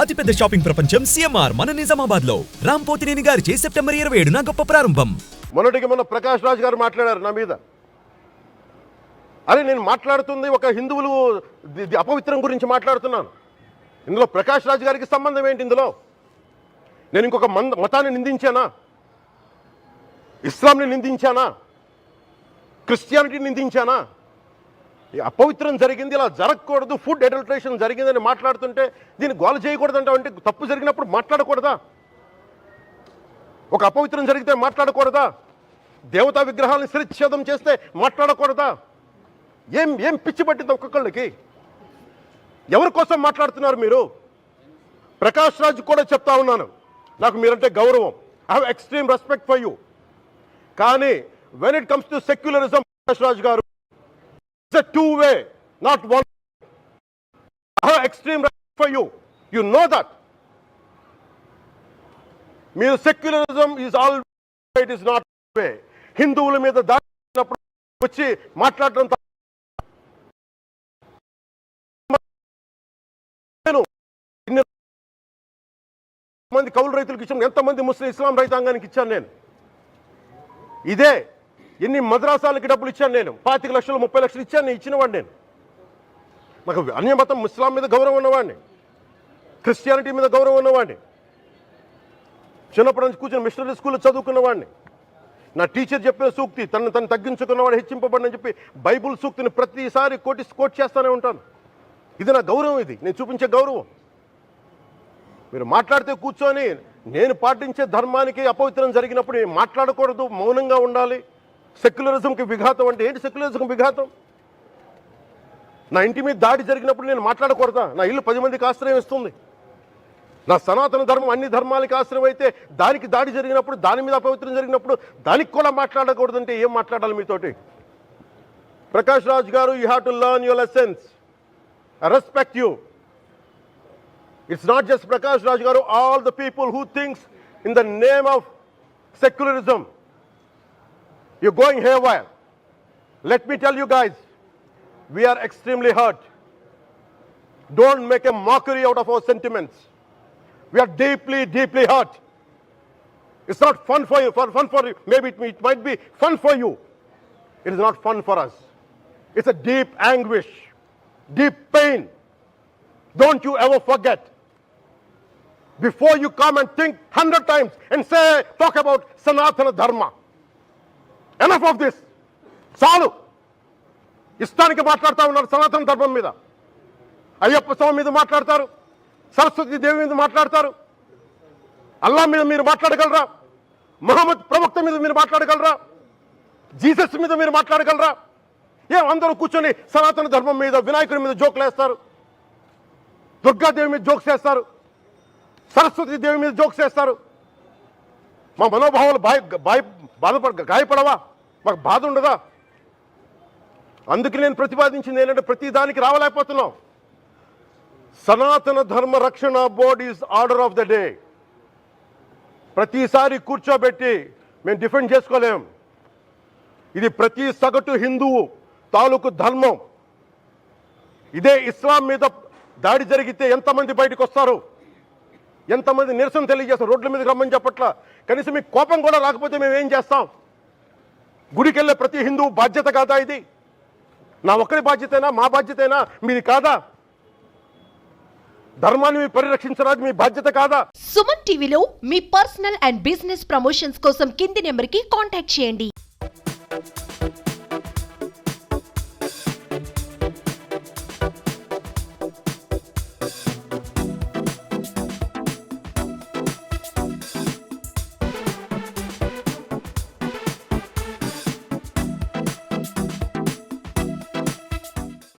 అతిపెద్ద షాపింగ్ ప్రపంచం సిఎంఆర్ మన నిజామాబాద్ లో రాంపోతినేని గారిచే సెప్టెంబర్ 27న గొప్ప ప్రారంభం. మొన్న ప్రకాష్ రాజ్ గారు మాట్లాడారు నా మీద. అరే నేను మాట్లాడుతుంది ఒక హిందువులు అపవిత్రం గురించి మాట్లాడుతున్నాను. ఇందులో ప్రకాష్ రాజ్ గారికి సంబంధం ఏంటి? ఇందులో నేను ఇంకొక మతాన్ని నిందించానా? ఇస్లాంని నిందించానా? క్రిస్టియానిటీని నిందించానా? అపవిత్రం జరిగింది, ఇలా జరగకూడదు, ఫుడ్ అడల్టరేషన్ జరిగిందని మాట్లాడుతుంటే దీన్ని గోల చేయకూడదంటే అంటే తప్పు జరిగినప్పుడు మాట్లాడకూడదా? ఒక అపవిత్రం జరిగితే మాట్లాడకూడదా? దేవతా విగ్రహాలను శిరచ్ఛేదం చేస్తే మాట్లాడకూడదా? ఏం పిచ్చి పట్టింది ఒక్కొక్కళ్ళకి? ఎవరి కోసం మాట్లాడుతున్నారు మీరు? ప్రకాష్ రాజ్ కూడా చెప్తా ఉన్నాను, నాకు మీరంటే గౌరవం. I have extreme respect for you. కానీ when it comes to secularism, Prakash Raj garu, it's a two-way, not one. I have extreme respect for you. You know that. Mere secularism is always, it is not way. హిందువుల మీద దాడినప్పుడు వచ్చి మాట్లాడడం మంది కౌలు రైతులకు ఇచ్చాను, ఎంతమంది ముస్లిం ఇస్లాం రైతాంగానికి ఇచ్చాను నేను. ఇదే ఎన్ని మద్రాసాలకి డబ్బులు ఇచ్చాను నేను, 25 లక్షలు 30 లక్షలు ఇచ్చాను, నేను ఇచ్చినవాడిని. నేను నాకు అన్యమతం ఇస్లాం మీద గౌరవం ఉన్నవాడిని, క్రిస్టియానిటీ మీద గౌరవం ఉన్నవాడిని, చిన్నప్పటి నుంచి కూర్చొని మిషనరీ స్కూల్లో చదువుకున్నవాడిని. నా టీచర్ చెప్పిన సూక్తి, తను తగ్గించుకున్నవాడు హెచ్చింపబడినని చెప్పి బైబుల్ సూక్తిని ప్రతిసారి కోట్ చేస్తూనే ఉంటాను. ఇది నా గౌరవం, ఇది నేను చూపించే గౌరవం. మీరు మాట్లాడితే కూర్చొని నేను పాటించే ధర్మానికి అపవిత్రం జరిగినప్పుడు నేను మాట్లాడకూడదు, మౌనంగా ఉండాలి. సెక్యులరిజంకి విఘాతం అంటే ఏంటి? సెక్యులరిజంకి విఘాతం నా ఇంటి మీద దాడి జరిగినప్పుడు నేను మాట్లాడకూడదా? నా ఇల్లు 10 మందికి ఆశ్రయం ఇస్తుంది. నా సనాతన ధర్మం అన్ని ధర్మాలకి ఆశ్రయం అయితే దానికి దాడి జరిగినప్పుడు, దాని మీద అపవిత్రం జరిగినప్పుడు దానికి కూడా మాట్లాడకూడదంటే ఏం మాట్లాడాలి మీతోటి? Prakash Raj garu, you have to learn your lessons. I respect you. It's not just Prakash Raj garu, all the people who thinks in the name of secularism, you're going haywire. Let me tell you guys, we are extremely hurt. Don't make a mockery out of our sentiments. We are deeply hurt. It's not fun for you, maybe it might be fun for you. It is not fun for us. It's a deep anguish, deep pain. Don't you ever forget. Before you come and think 100 times and talk about Sanatana Dharma. Enough of this. చాలు. ఇష్టానికి మాట్లాడుతూ ఉన్నారు సనాతన ధర్మం మీద. అయ్యప్ప స్వామి మీద మాట్లాడతారు, సరస్వతి దేవి మీద మాట్లాడతారు. అల్లా మీద మీరు మాట్లాడగలరా? మహమ్మద్ ప్రవక్త మీద మీరు మాట్లాడగలరా? జీసస్ మీద మీరు మాట్లాడగలరా? అందరూ కూర్చొని సనాతన ధర్మం మీద, వినాయకుడి మీద జోకులు వేస్తారు, దుర్గాదేవి మీద జోక్స్ వేస్తారు, సరస్వతి దేవి మీద జోక్స్ వేస్తారు. మా మనోభావాలు గాయపడవా? మాకు బాధ ఉండదా? అందుకే నేను ప్రతిపాదించింది ఏంటంటే ప్రతి దానికి రావలేకపోతున్నాం. సనాతన ధర్మ రక్షణ board is order of the day. ప్రతిసారి కూర్చోబెట్టి మేము డిఫెండ్ చేసుకోలేం. ఇది ప్రతి సగటు హిందువు తాలూకు ధర్మం. ఇదే ఇస్లాం మీద దాడి జరిగితే ఎంతమంది బయటకు వస్తారు? ఎంతమంది నిరసన తెలియజేస్తారు? రోడ్ల మీదకి రమ్మని చెప్పట్లా. కనీసం మీకు కోపం కూడా రాకపోతే మేము ఏం చేస్తాం? గుడికి వెళ్ళే ప్రతి హిందువు బాధ్యత కాదా ఇది? నా ఒక్కరి బాధ్యతైనా, మా బాధ్యతైనా, మీది కాదా? ధర్మాన్ని పరిరక్షించరాదు మీ బాధ్యత కాదా? సుమన్ టీవీలో మీ పర్సనల్ అండ్ బిజినెస్ ప్రమోషన్స్ కోసం కింది నెంబర్కి కాంటాక్ట్ చేయండి.